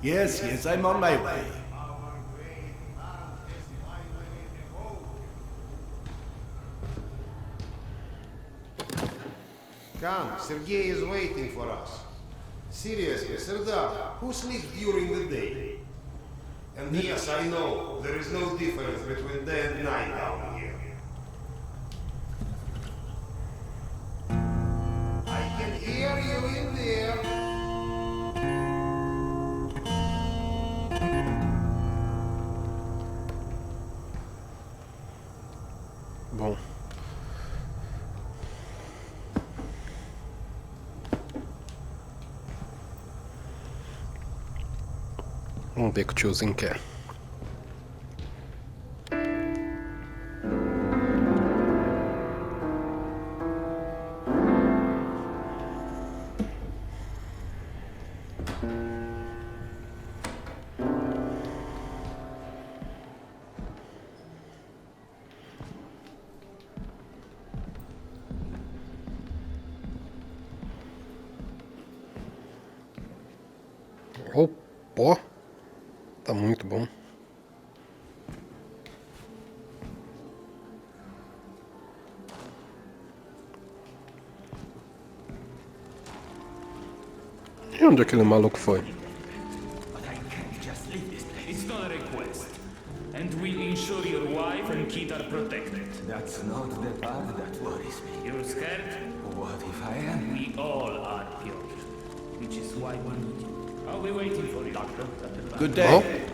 Yes, yes, I'm on my way. Come, Sergei is waiting for us. Seriously, Serdar, who sleeps during the day? And yes, I know, there is no difference between day and night down here. I can hear you in there. Bom. Vamos ver o que o tiozinho quer. O pó tá muito bom. E onde aquele maluco foi? But I can't just leave this. It's not a request. And we'll ensure your wife and kid are protected. That's not the part that worries me. You're scared? What if I am? We all are, Piotr. Which is why we need you. I'll be waiting for you, Doctor. Good day.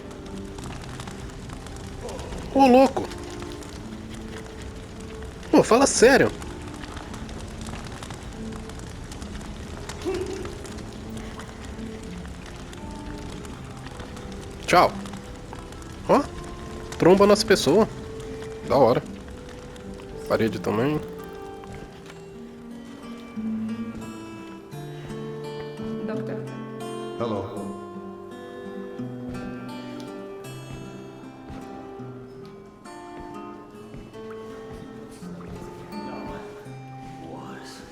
Ô, louco! Pô, fala sério! Tchau! Ó! Tromba nas pessoas! Da hora! Parede também. Doctor, Hello.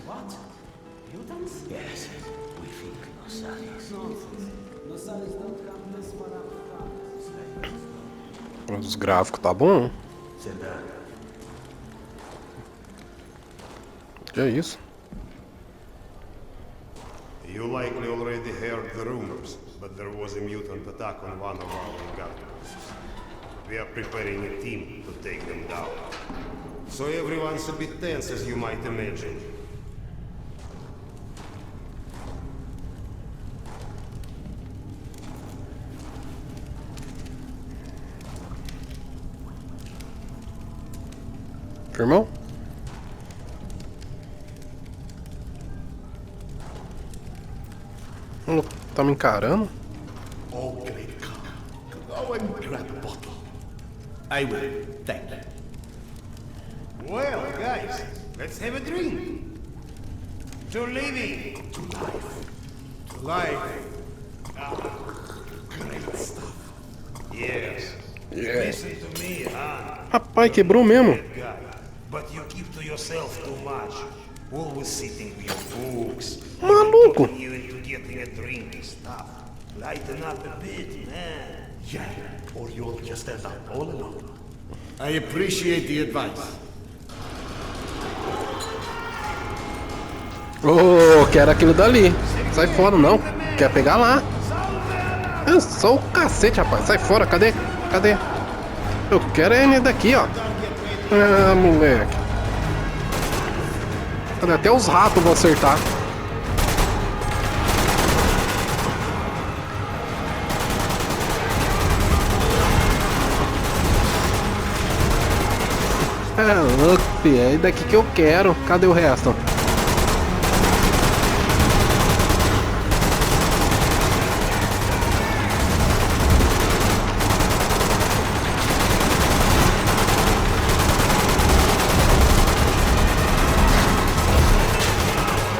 What? Mutants? Yes, we think Nosalis. Os gráficos tá bom. Serdar, Que é isso? You likely already heard the rumors, but there was a mutant attack on one of our galaxies. We are preparing a team to take them down. So everyone's a bit tense, as you might imagine. Firmão? O louco tá me encarando? Oh, great car. Go and grab a bottle. I will, thank you. Well, guys, let's have a drink. To living. To life. To life. Great stuff. Yes. Yeah. Listen to me, huh? Rapaz, quebrou mesmo. Guy. But you keep to yourself too much. Always sitting with your books. Maluco! Talking you into getting a drink and stuff. Lighten up a bit, man. Yeah, or you'll just end up all alone. I appreciate the advice. Ô, quero aquilo dali. Sai fora, não. Quer pegar lá. É só o cacete, rapaz. Sai fora, cadê? Cadê? Eu quero ele daqui, ó. Ah, moleque. Cadê? Até os ratos vão acertar. É louco, filho. É daqui que eu quero. Cadê o resto?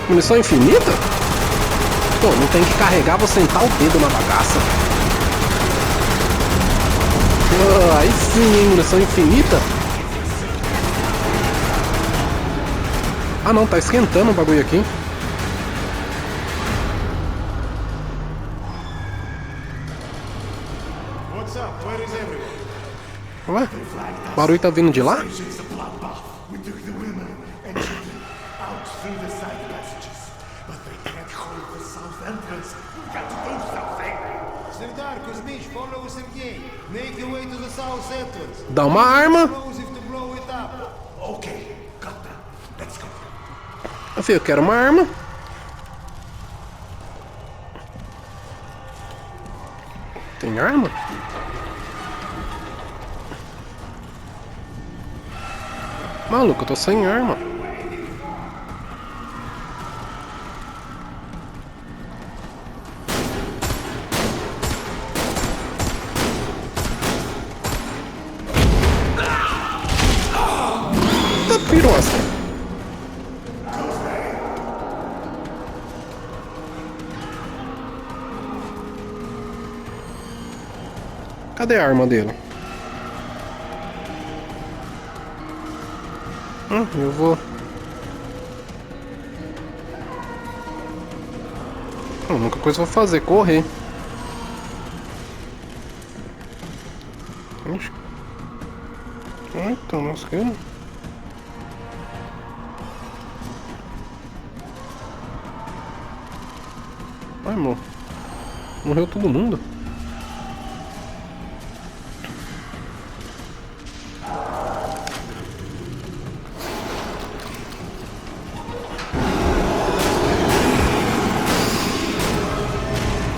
Munição infinita? Pô, não tem que carregar, vou sentar o dedo na bagaça. Oh, aí sim, hein? Munição infinita? Ah não, tá esquentando o bagulho aqui. What's up? Where is everyone? Ué? O barulho tá vindo de lá? It's a bloodbath. We took the women and children out through the side passages. But they can't hold the south entrance. We've got to do something. Serdar, Kuzmich, follow Sergei. Make your way to the south entrance. Dá uma arma. Explosive to blow it up. Okay, got that. Let's go. Meu filho, eu quero uma arma. Tem arma? Maluco, eu tô sem arma. Tá pirosa. Cadê a arma dele? Eu vou... A única coisa que eu vou fazer é correr. Ixi. Então, nossa, que... Ai, amor. Morreu todo mundo.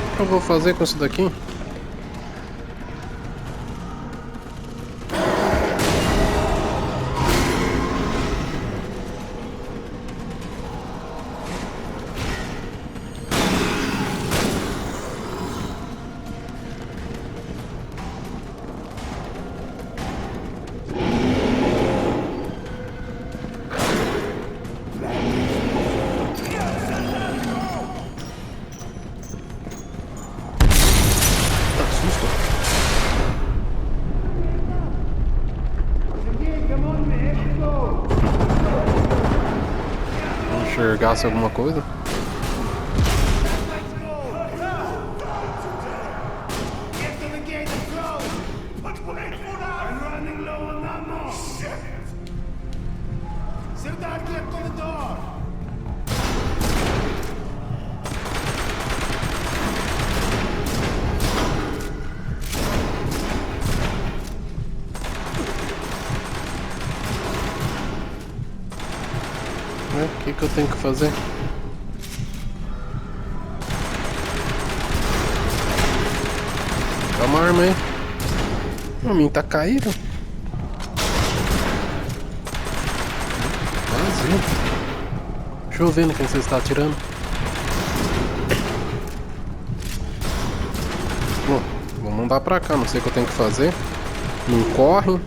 O que eu vou fazer com isso daqui? Enxergasse alguma coisa? Get to the gate and close. But wait for that. I'm running low on ammo. Shit. Serdar, get to the door. O que eu tenho que fazer? Dá uma arma aí. O mim tá caído. Vazio. Deixa eu ver no quem você está atirando. Bom, vou mandar pra cá, não sei o que eu tenho que fazer. Não corre.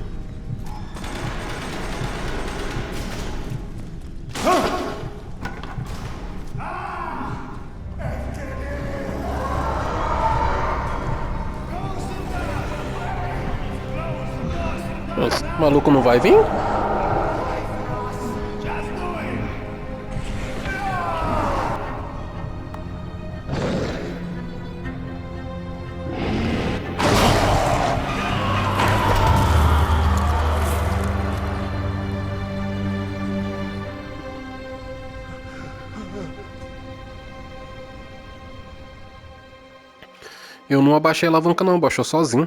Nossa, o maluco não vai vir? Eu não abaixei a alavanca não, baixou sozinho.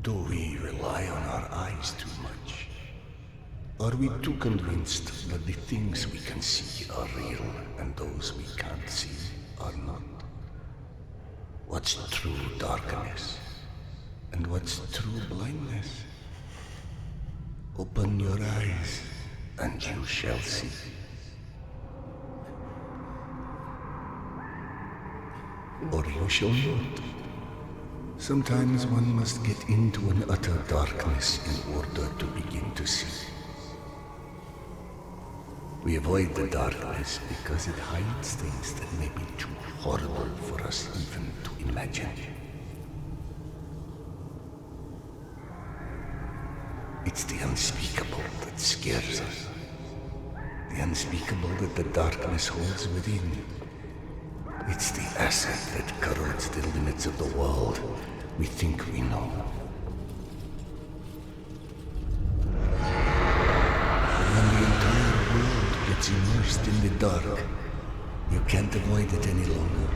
Do we rely on our eyes too much? Are we too convinced that the things we can see are real and those we can't see are not? What's true darkness? And what's true blindness? Open your eyes and you shall see. Or you shall not. Sometimes one must get into an utter darkness in order to begin to see. We avoid the darkness because it hides things that may be too horrible for us even to imagine. It's the unspeakable that scares us. The unspeakable that the darkness holds within. It's the asset that corrodes the limits of the world we think we know. When the entire world gets immersed in the dark, you can't avoid it any longer.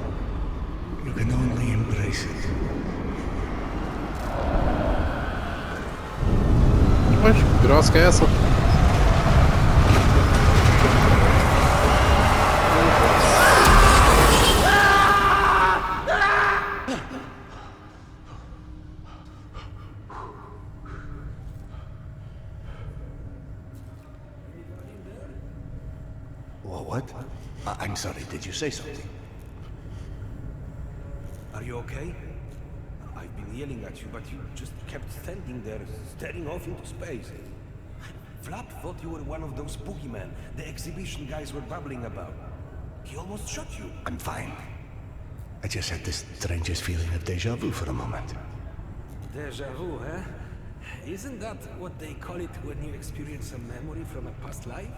You can only embrace it. Oxe, que grosca é essa? What? I'm sorry, did you say something? Are you okay? I've been yelling at you, but you just kept standing there, staring off into space. Flap thought you were one of those boogeymen the exhibition guys were babbling about. He almost shot you. I'm fine. I just had this strangest feeling of deja vu for a moment. Deja vu, eh? Isn't that what they call it when you experience a memory from a past life?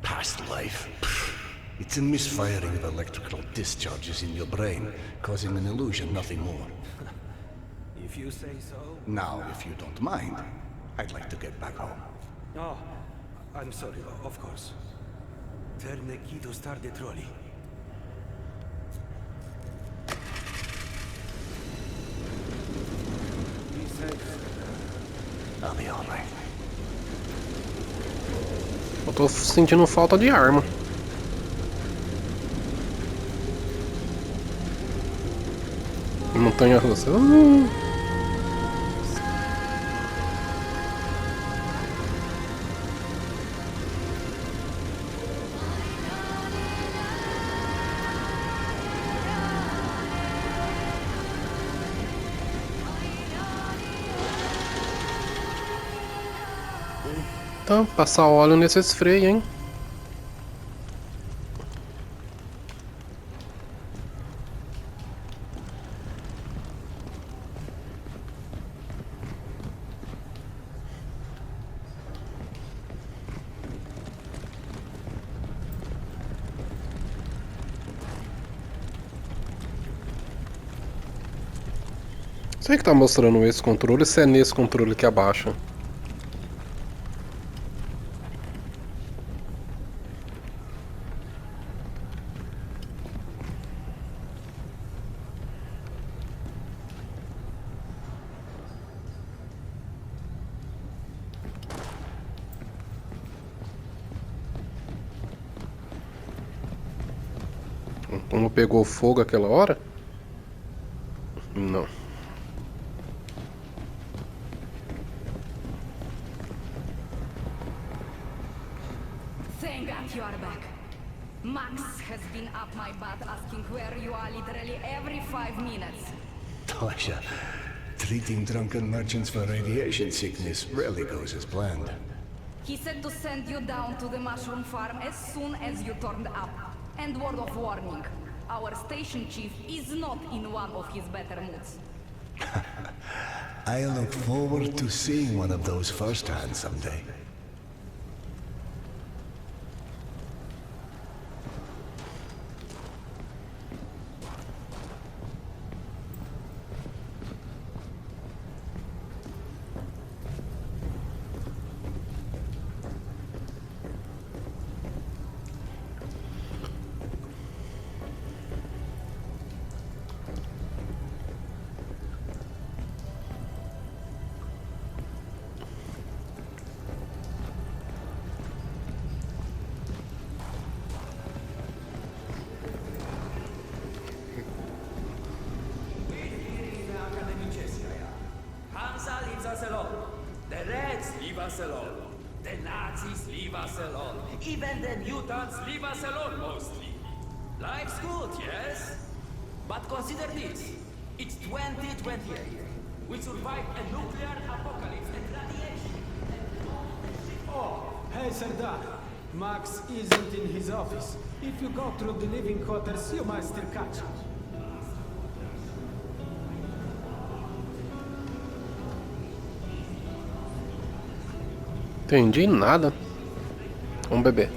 Past life? It's a misfiring of electrical discharges in your brain, causing an illusion, nothing more. If you say so. Now, if you don't mind, I'd like to get back home. Oh, I'm sorry, of course. Turn the key to start the trolley. Be safe. I'll be all right. Eu tô sentindo falta de arma. Montanha russa. Então, passar óleo nesses freios, hein? Sei que tá mostrando esse controle, se é nesse controle que abaixa. Como pegou fogo aquela hora? Não. Thank God you are back. Max has been up my butt asking where you are literally every 5 minutes. Tasha, treating drunken merchants for radiation sickness rarely goes as planned. He said to send you down to the mushroom farm as soon as you turned up. And word of warning, our station chief is not in one of his better moods. I look forward to seeing one of those firsthand someday. The Nazis leave us alone. Even the mutants leave us alone, mostly. Life's good, yes? But consider this. It's 2028. We survived a nuclear apocalypse and radiation. Oh, hey, Serdar. Max isn't in his office. If you go through the living quarters, you might still catch him. Entendi nada. Vamos beber.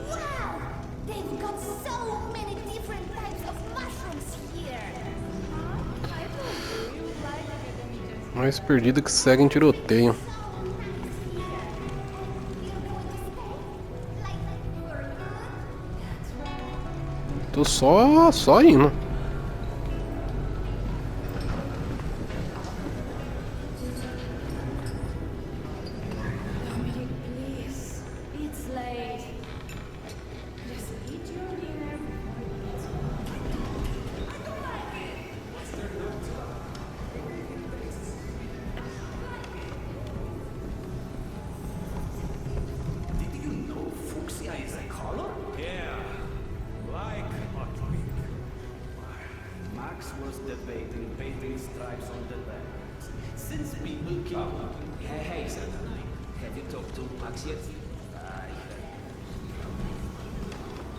Wow! They've got so many different types of mushrooms here. Mais perdido que segue em tiroteio. Tô só indo. Dominic, please. It's late. Just eat your dinner Did you know fuchsia is a color? Yeah, like hot pink. Max was debating painting stripes on the back. Since people keep... Hey, sir. Have you talked to Max yet?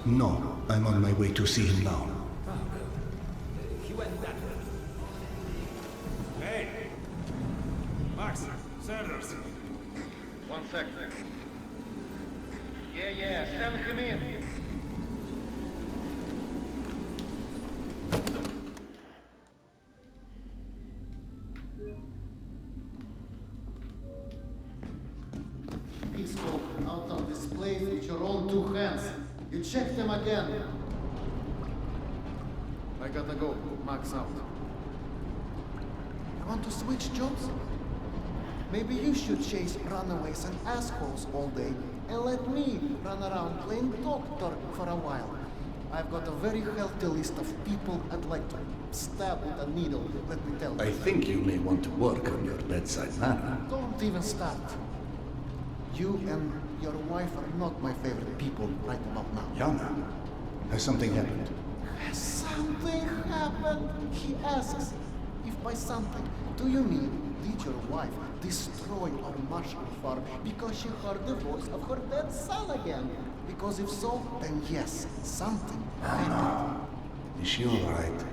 No, I'm on my way to see him now. He went that way. Hey! Max, Sanders. 1 second. Yeah, send him in. Peaceful out on display with your own two hands. You check them again. I gotta go. Max out. You want to switch jobs? Maybe you should chase runaways and assholes all day and let me run around playing doctor for a while. I've got a very healthy list of people I'd like to stab with a needle, let me tell you. I think you may want to work on your bedside manner. Don't even start. You and your wife are not my favorite people right about now. Yana, has something happened? Has something happened? He asks. If by something, do you mean did your wife destroy our mushroom farm because she heard the voice of her dead son again? Because if so, then yes, something happened. Is she alright?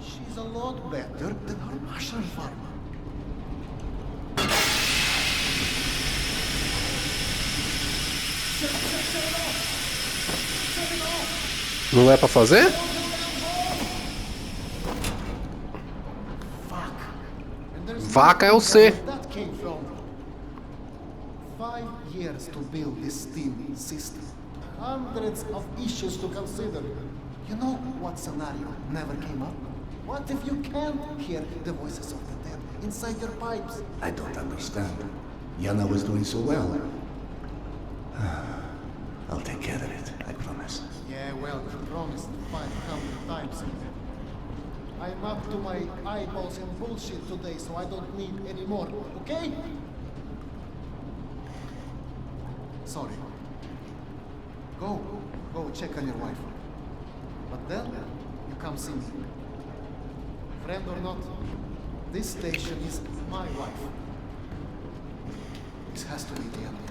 She's a lot better than her mushroom farm. Não é pra fazer? Vaca é o C. That came from 5 years to build this steam system. Hundreds of issues to consider. You know what scenario never came up? What if you can't hear the voices of the dead inside your pipes? I don't understand. Yana was doing so well. I'll take care of it, I promise. Yeah, well, you promised 500 times. I'm up to my eyeballs in bullshit today, so I don't need any more, okay? Sorry. Go check on your wife. But then, you come see me. Friend or not, this station is my wife. This has to be the end of it.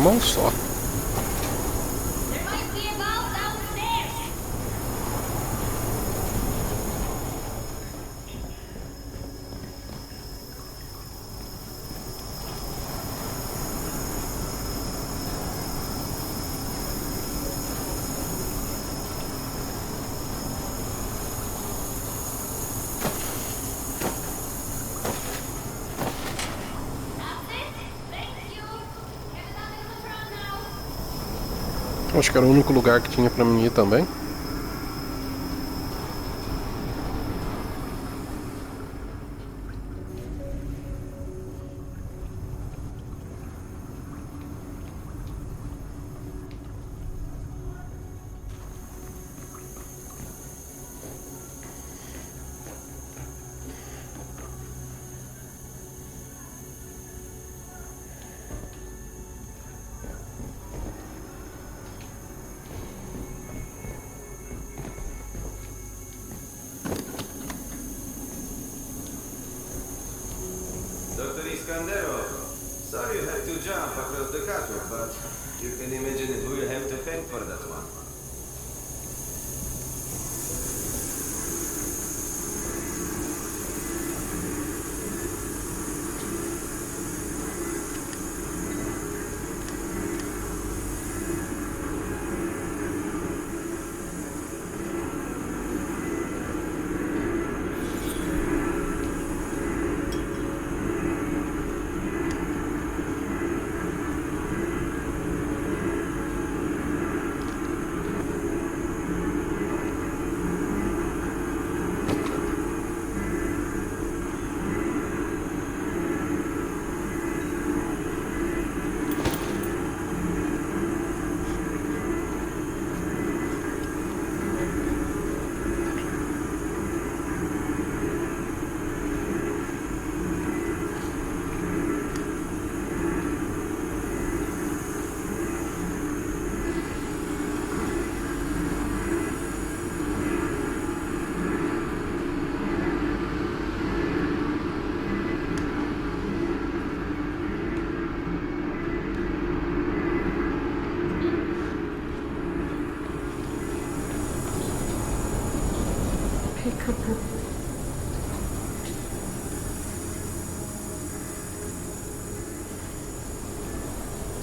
mão só. There might be a valve downstairs. Acho que era o único lugar que tinha pra mim ir também. Dr. Iskandero, sorry you had to jump across the catwalk, but you can imagine who you have to thank for that one.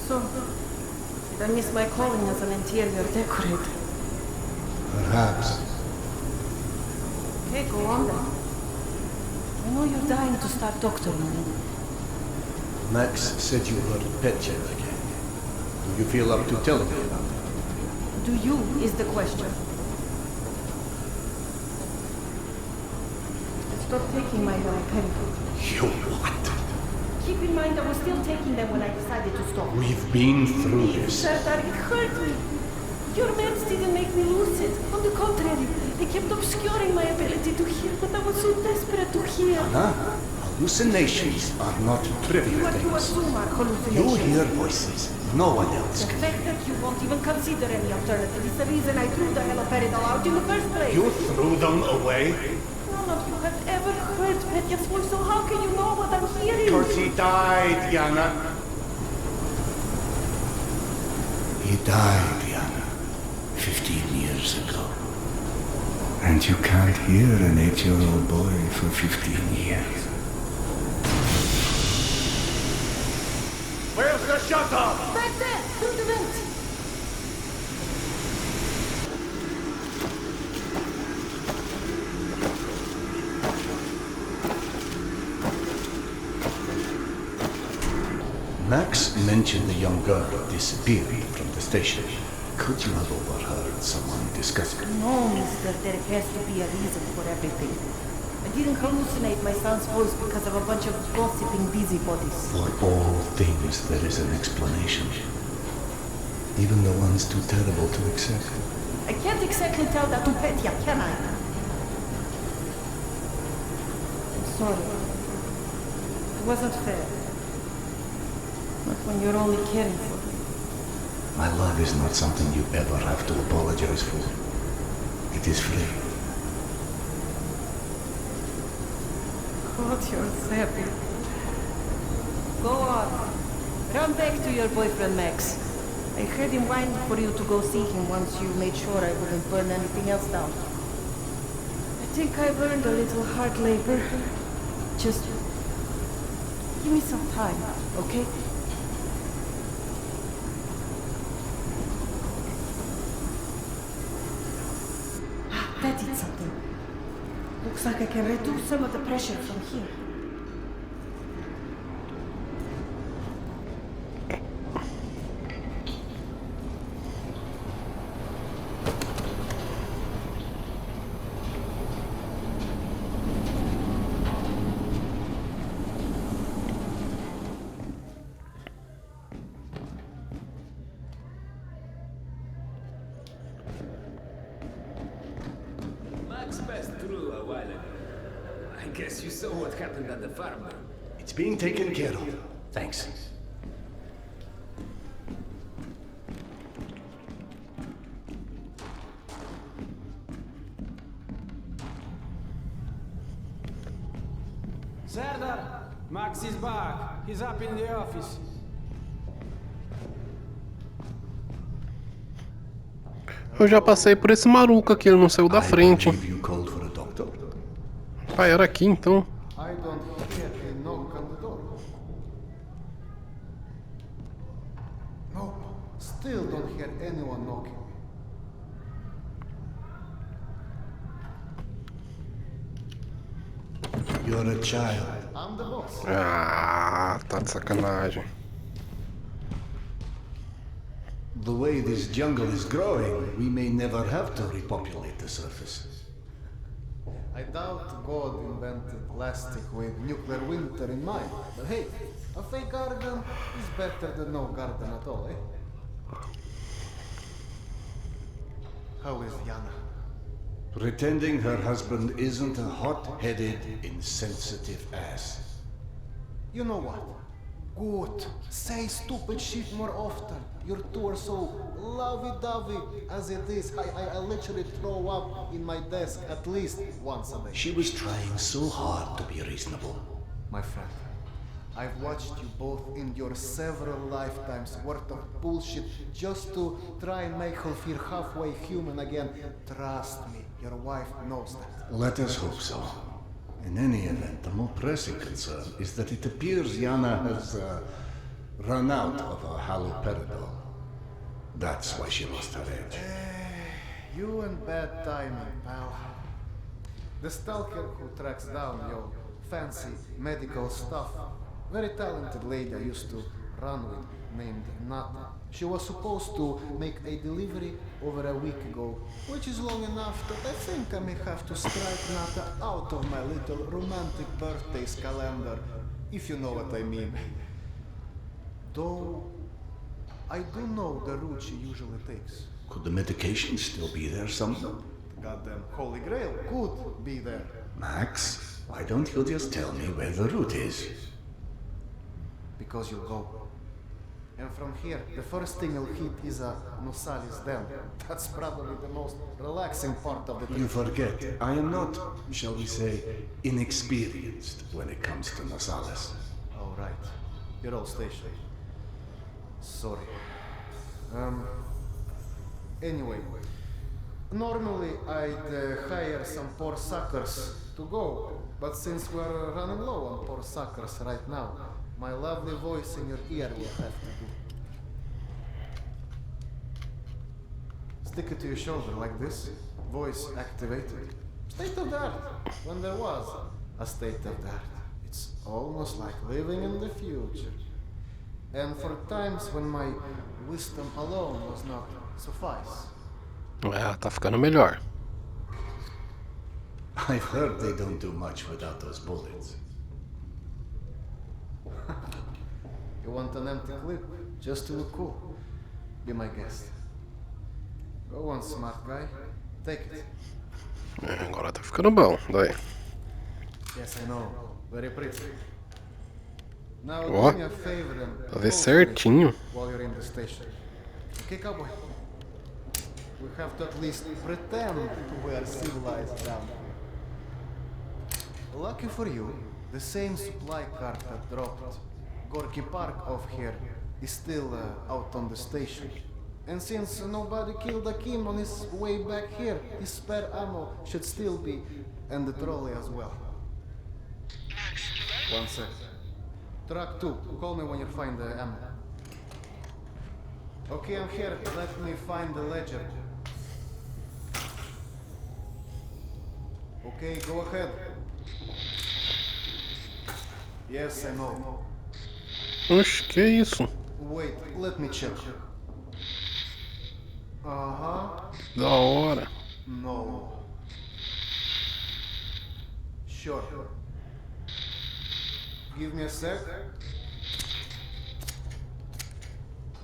So, did I miss my calling as an interior decorator? Perhaps. Okay, go on then. I know you're dying to start doctoring me. Max said you heard Petya again. Do you feel up to telling me about it? Do you is the question. Stop taking my haloperidol. You what? Keep in mind I was still taking them when I decided to stop. We've been through this. Serdar, it hurt me. Your meds didn't make me lucid. On the contrary, they kept obscuring my ability to hear, but I was so desperate to hear. Anna, hallucinations are not trivial What you things. assume are You hallucinations. hear voices no one else The can. fact that you won't even consider any alternative is the reason I threw the haloperidol out in the first place. You threw them away? None of you have ever heard Petya's voice, so how can you know what I'm hearing? Because he died, Yana. He died, Yana. 15 years ago. And you can't hear an 8-year-old boy for 15 years. Where's the shutter? Back there, through the vent. Max mentioned the young girl disappearing from the station. Could you have overheard someone discussing it? No, mister, there has to be a reason for everything. I didn't hallucinate my son's voice because of a bunch of gossiping busybodies. For all things there is an explanation. Even the ones too terrible to accept. I can't exactly tell that to Petya, can I? I'm sorry. It wasn't fair. Not when you're only caring for me. My love is not something you ever have to apologize for. It is free. God, you're savage. Go on. Run back to your boyfriend, Max. I had him whine for you to go see him once you made sure I wouldn't burn anything else down. I think I've earned a little hard labor. Just give me some time, okay? That did something. Looks like I can reduce some of the pressure from here. Max passed through a while ago. I guess you saw what happened at the farm. It's being taken care of. Thanks. Serdar, Max is back. He's up in the office. Eu já passei por esse maruca aqui, ele não saiu da frente. You called for a doctor? Ah, era aqui então. I don't hear a knock on the door. No, still don't hear anyone knocking. You're a child. I'm the boss. Ah, tá de sacanagem. The way this jungle is growing, we may never have to repopulate the surface. I doubt God invented plastic with nuclear winter in mind. But hey, a fake garden is better than no garden at all, eh? How is Yana? Pretending her husband isn't a hot-headed, insensitive ass. You know what? Good. Say stupid shit more often. Your two are so lovey-dovey as it is. I literally throw up in my desk at least once a day. She was trying so hard to be reasonable. My friend, I've watched you both endure several lifetimes worth of bullshit just to try and make her feel halfway human again. Trust me, your wife knows that. Let us hope so. In any event, the more pressing concern is that it appears Yana has run out of her haloperidol. That's why she lost her edge. You and bad timing, pal. The stalker who tracks down your fancy medical stuff, very talented lady I used to run with, named Nata. She was supposed to make a delivery over a week ago, which is long enough that I think I may have to strike Nata out of my little romantic birthdays calendar, if you know what I mean. Though, I do know the route she usually takes. Could the medication still be there somewhere? The goddamn Holy Grail could be there. Max, why don't you just tell me where the route is? Because you'll go. And from here, the first thing you'll hit is a Nosali's den. That's probably the most relaxing part of the trip. You forget, I am not, shall we say, inexperienced when it comes to Nosales. Oh, right. You're all stationed. Sorry. Anyway, normally I'd hire some poor suckers to go, but since we're running low on poor suckers right now, my lovely voice in your ear will have to do. Stick it to your shoulder like this, voice activated. State of the art, when there was a state of the art. It's almost like living in the future. And for times when my wisdom alone was not suffice. Ah, tá ficando melhor. I've heard they don't do much without those bullets. You want an empty clip just to look cool? Be my guest. Go on, smart guy. Take it. Agora tá ficando bom, daí. Yes, I know. Very pretty. Now Ó, do me a favor and pra ver post certinho. it while you're in the station. Okay, cowboy? We have to at least pretend we are civilized down here. Lucky for you, the same supply cart that dropped Gorky Park off here is still out on the station. And since nobody killed Akim on his way back here, his spare ammo should still be, and the trolley as well. One sec. Truck 2, call me when you find the ammo. Okay, I'm here. Let me find the ledger. Okay, go ahead. Yes, I know. Oxe, que isso? Wait, let me check. Da hora. No. Sure. Give me a sec.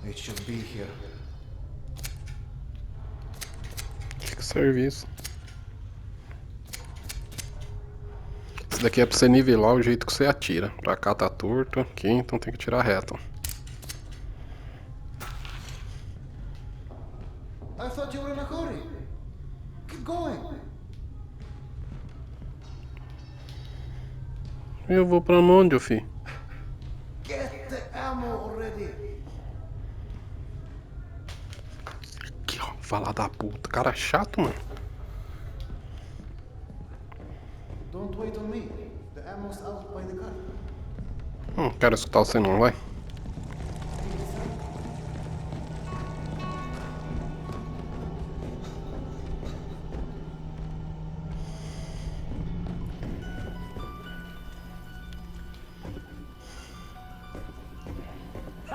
It should be here. Que serviço. Isso daqui é pra você nivelar o jeito que você atira. Pra cá tá torto, aqui, então tem que tirar reto. I thought you were in a hurry. Keep going. Eu vou pra onde, fi? Get the ammo already. Aqui, ó, falar da puta. Cara chato, mano. Don't wait on me. The ammo's out by the car. Não quero escutar você não, vai.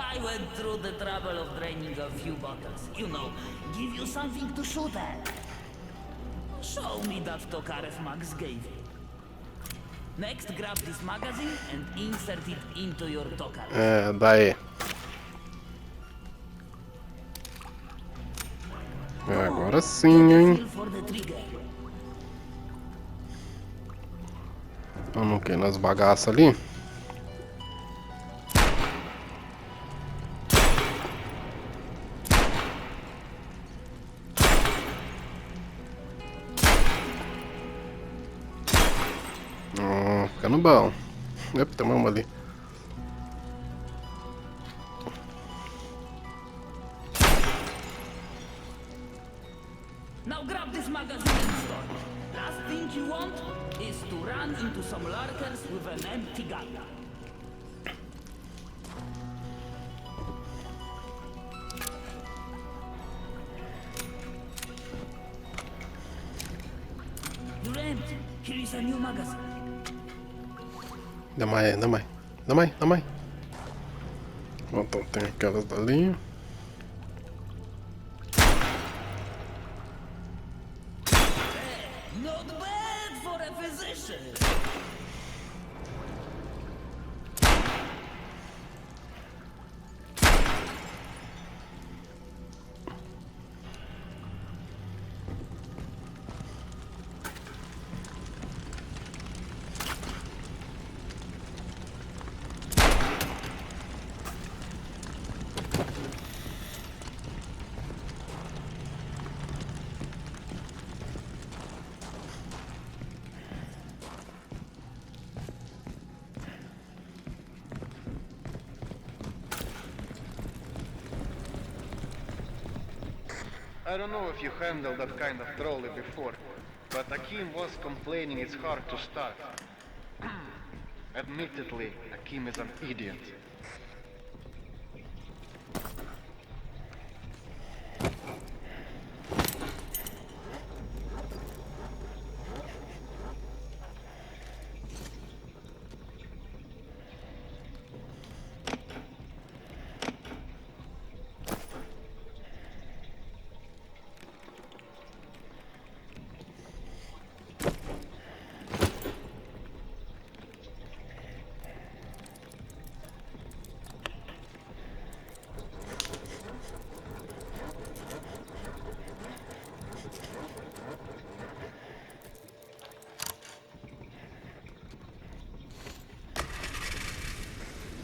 I went through the trouble of draining a few bottles. You know, give you something to shoot at. Show me that Tokarev Max gave you. Next, grab this magazine and insert it into your Tokarev. É, daí. Agora sim, hein? Feel for the trigger. Vamos o quê? Nas bagaças ali? Ficando bom. Epa, tem uma ali. Now grab this magazine and start. Last thing you want is to run into some lurkers with an empty gun. You're empty. Here is a new magazine. Dá mais. Então tem aquelas dali. Not bad for a physician. I don't know if you handled that kind of trolley before, but Akim was complaining it's hard to start. Admittedly, Akim is an idiot.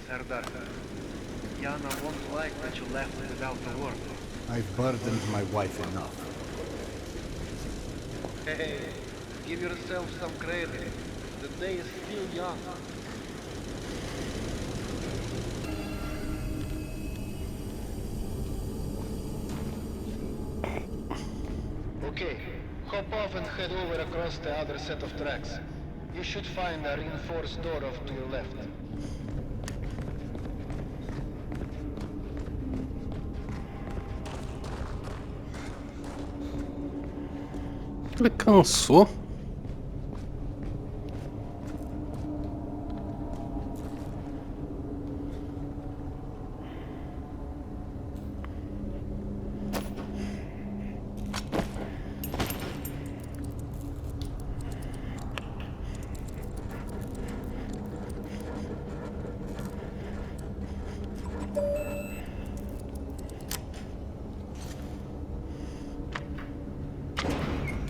Serdar, Yana won't like that you left without a word. I've burdened my wife enough. Hey, give yourself some credit. The day is still young. Okay, hop off and head over across the other set of tracks. You should find a reinforced door off to your left. Ele cansou.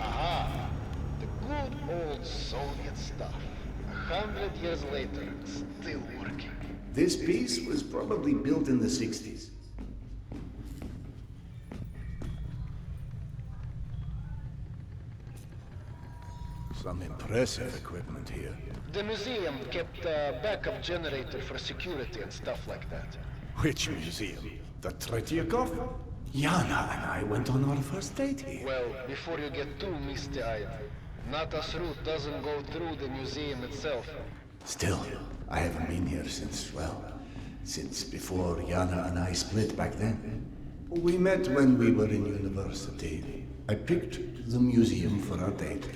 Aha! The good old Soviet stuff. 100 years later, still working. This piece was probably built in the 60s. Some impressive equipment here. The museum kept a backup generator for security and stuff like that. Which museum? The Tretyakov? Yana and I went on our first date here. Well, before you get too misty-eyed, Nata's route doesn't go through the museum itself. Still, I haven't been here since, well, since before Yana and I split back then. We met when we were in university. I picked the museum for our date.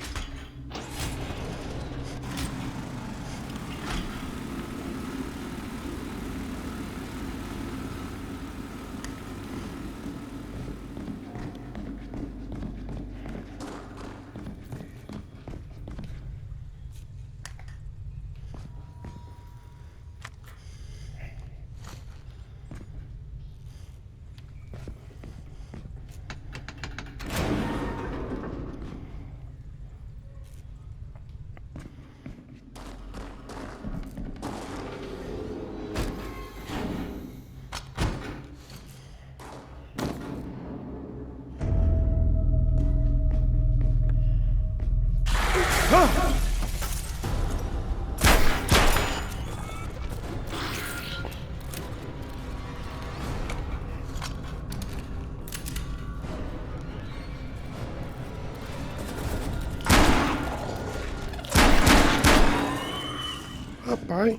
Rapaz,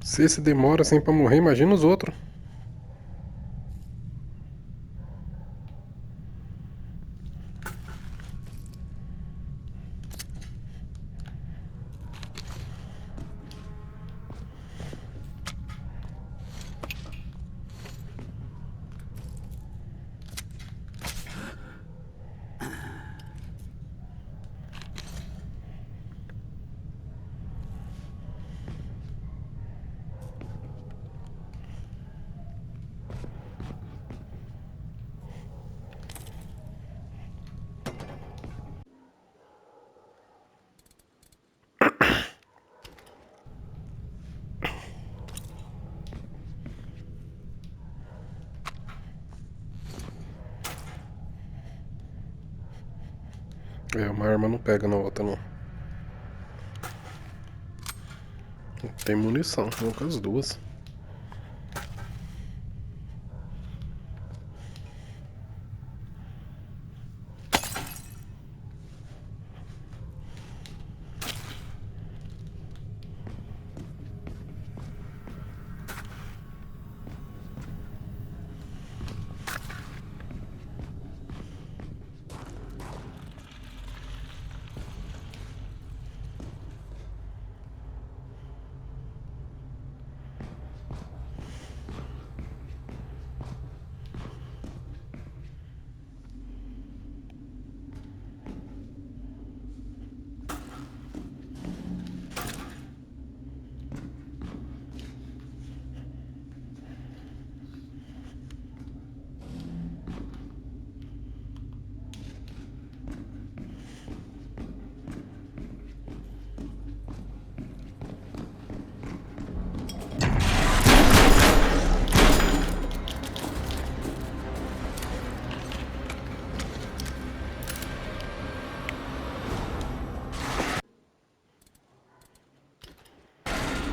se esse demora assim pra morrer, imagina os outros. É, uma arma não pega na outra não. Não tem munição, vou com as duas.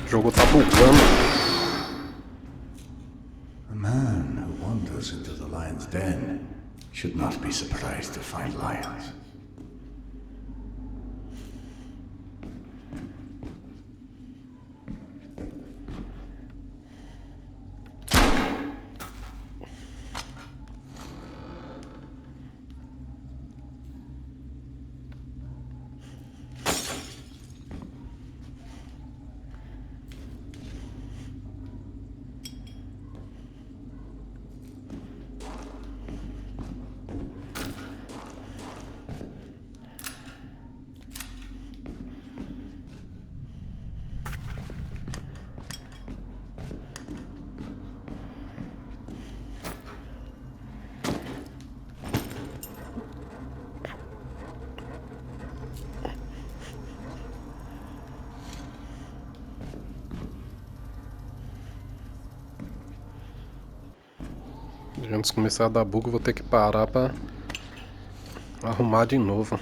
O jogo tá bugando. A man who wanders into the lion's den Should not be surprised to find lions. Antes de começar a dar bug, eu vou ter que parar pra arrumar de novo.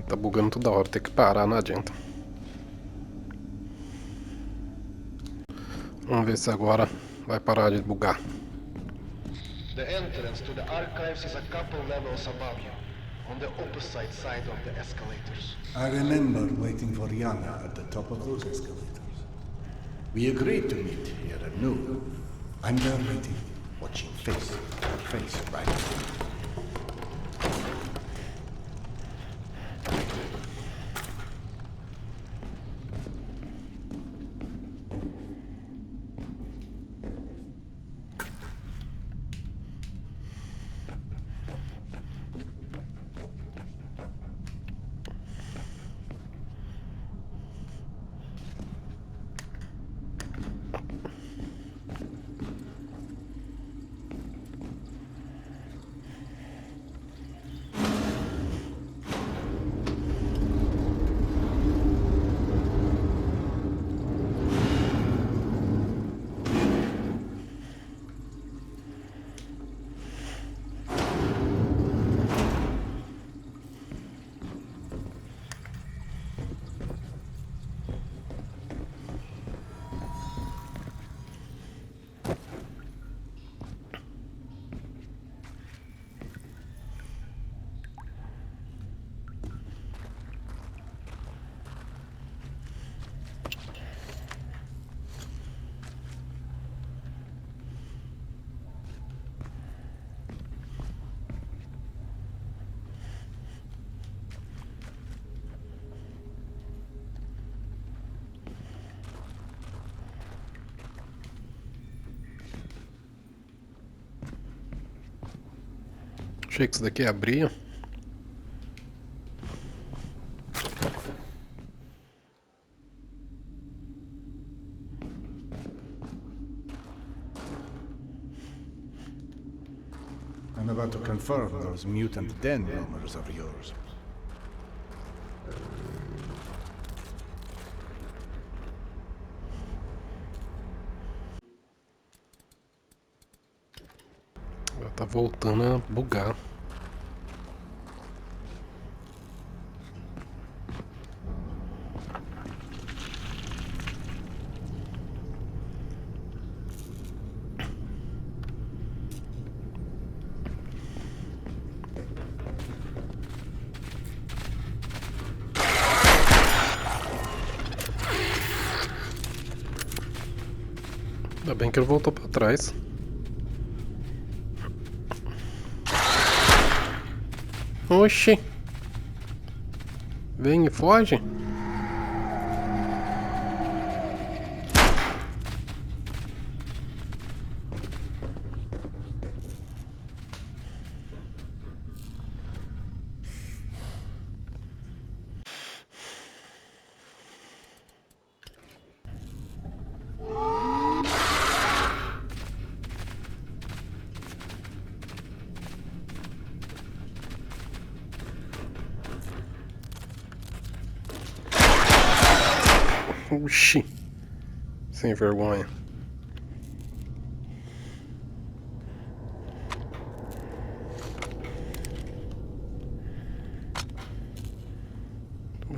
Tá bugando toda hora, tem que parar, não adianta. Vamos ver se agora vai parar de bugar. The entrance to the archives is a couple levels above you, on the opposite side of the escalators. I remember waiting for Yana at the top of those escalators. We agreed to meet here at noon. I'm there waiting, watching face to face right now. Achei que isso daqui abria. I'm about to confirm those mutant den rumors of yours. Ela tá voltando a bugar. Ainda bem que ele voltou pra trás. Oxi. Vem e foge. Oxi. Sem vergonha.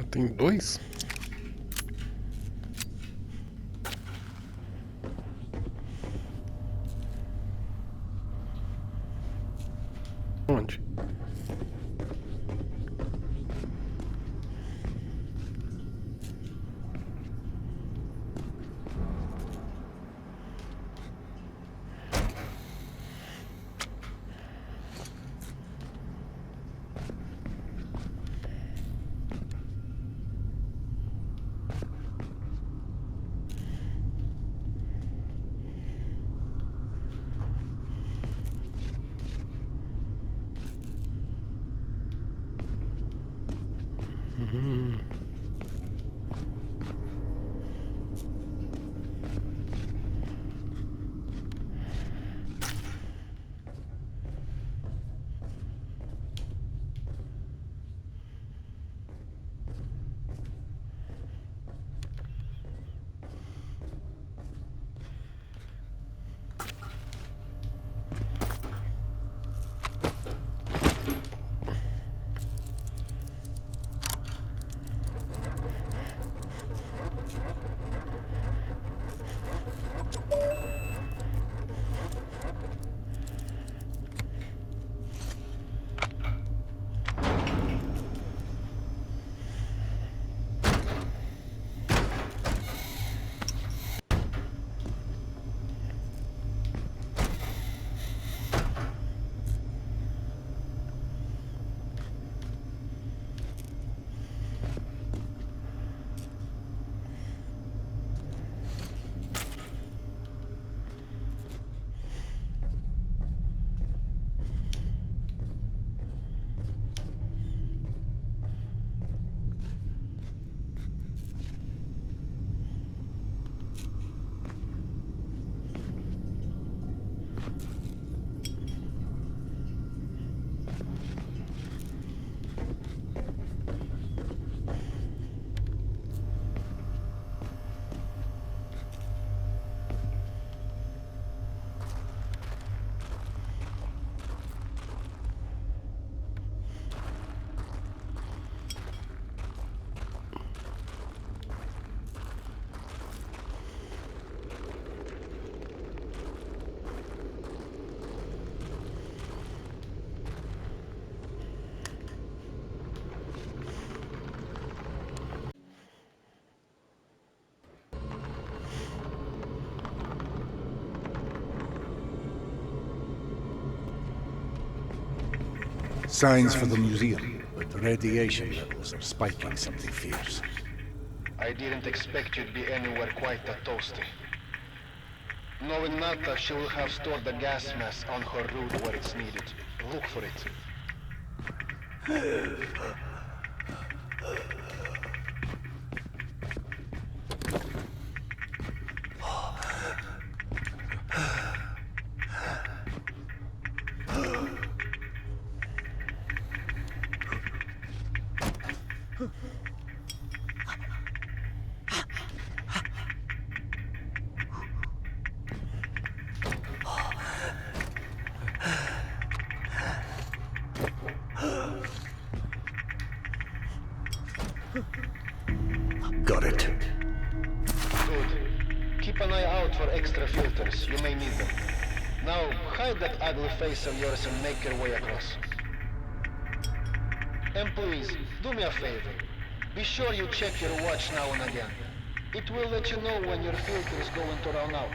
Tem dois? Onde? Signs for the museum, but the radiation levels are spiking something fierce. I didn't expect you to be anywhere quite that toasty. Knowing Nata, she will have stored the gas mask on her route where it's needed. Look for it. Got it. Good. Keep an eye out for extra filters. You may need them. Now, hide that ugly face of yours and make your way across. And please, do me a favor. Be sure you check your watch now and again. It will let you know when your filter is going to run out.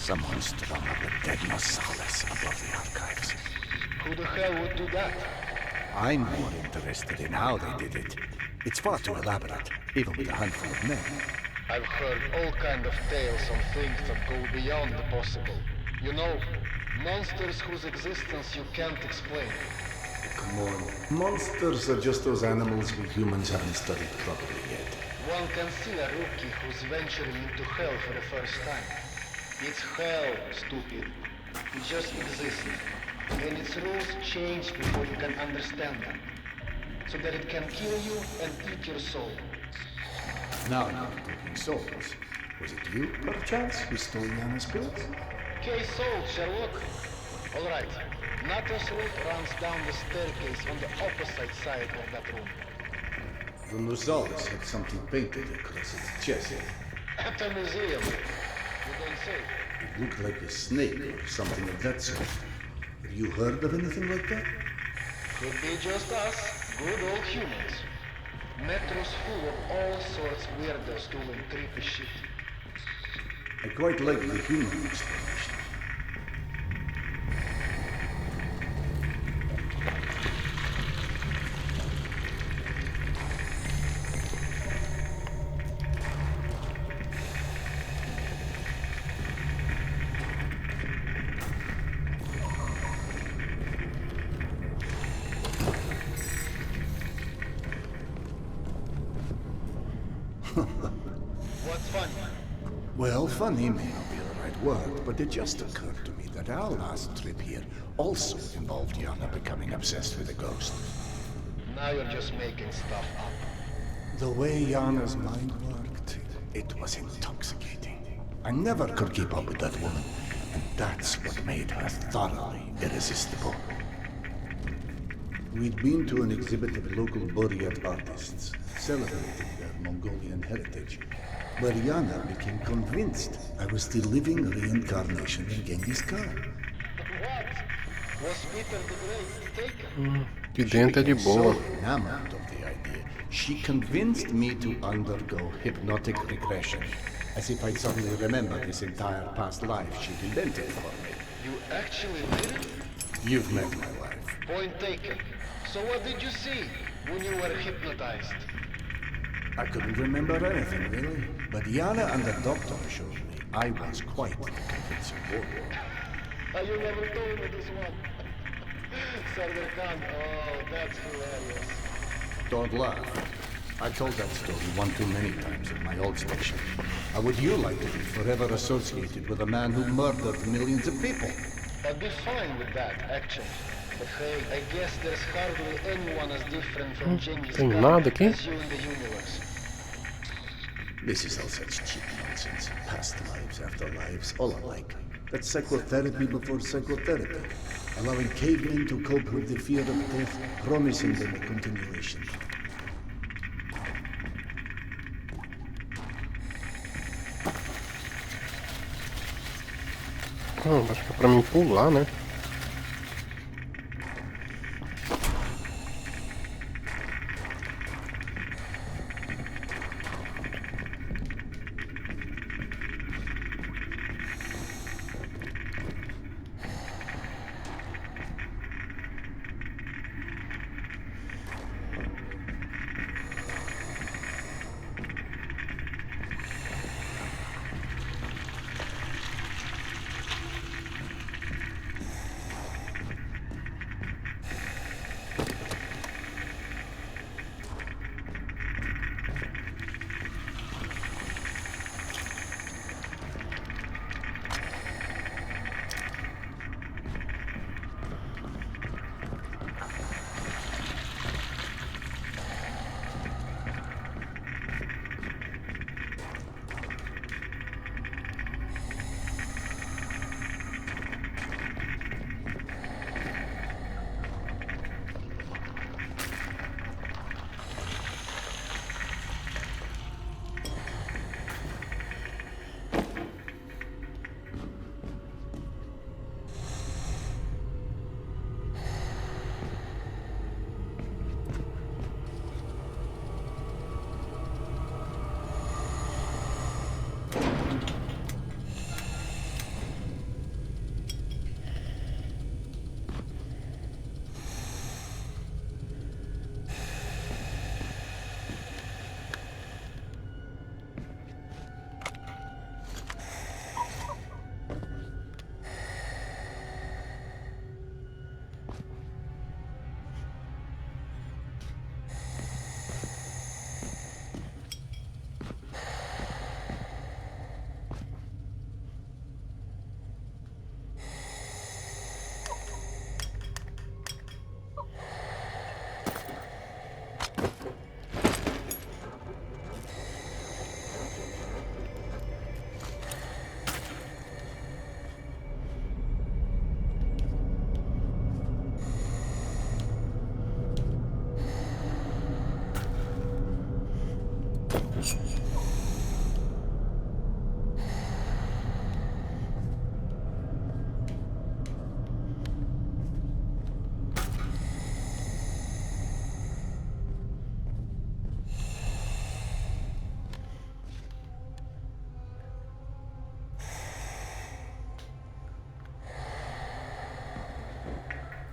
Someone strung up a dead Nossalis above the archives. Who the hell would do that? I'm more interested in how they did it. It's far too elaborate, even with a handful of men. I've heard all kind of tales on things that go beyond the possible. You know, monsters whose existence you can't explain. Come on. Monsters are just those animals we humans haven't studied properly yet. One can see a rookie who's venturing into hell for the first time. It's hell, stupid. It just exists. And its rules change before you can understand them. So that it can kill you and eat your soul. Now you're talking souls. Was it you, perchance, who stole Yana's pills? Case solved, Sherlock. All right. Nato's route runs down the staircase on the opposite side of that room. The Nossalis had something painted across its chest. At a museum. You don't say. It looked like a snake or something of that sort. Have you heard of anything like that? Could be just us, good old humans. Metro's full of all sorts of weirdos doing creepy shit. I quite like the human explanation. What's funny? Well, funny may not be the right word, but it just occurred to me that our last trip here also involved Yana becoming obsessed with a ghost. Now you're just making stuff up. The way Yana's mind worked, it was intoxicating. I never could keep up with that woman, and that's what made her thoroughly irresistible. We'd been to an exhibit of local Buryat artists, celebrating their Mongolian heritage, where Yana became convinced I was the living reincarnation of Genghis Khan. What? Was Peter the Great taken? Que dentro é de boa. So enamored of the idea, she convinced me to undergo hypnotic regression, as if I'd suddenly remember this entire past life she'd invented for me. You actually did it? You've met my wife. Point taken. So what did you see when you were hypnotized? I couldn't remember anything, really. But Yana and the doctor assured me I was quite the convincing warrior. You never told me this one. Sardar Khan, oh, that's hilarious. Don't laugh. I told that story one too many times at my old station. How would you like to be forever associated with a man who murdered millions of people? I'd be fine with that, actually. But hey, I guess there's hardly anyone as different from Genghis Tem Khan nada aqui? as you in the universe. This is all such cheap nonsense. Past lives, afterlives, all alike. That's psychotherapy before psychotherapy. Allowing cavemen to cope with the fear of death, promising them a continuation. Acho que é pra mim pular, né?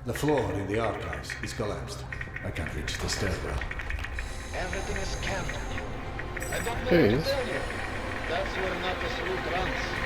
The floor in the archives is collapsed. I can't reach the stairwell. Everything is scanned on you. I don't know Que what to isso? tell you. That's where Natas route runs.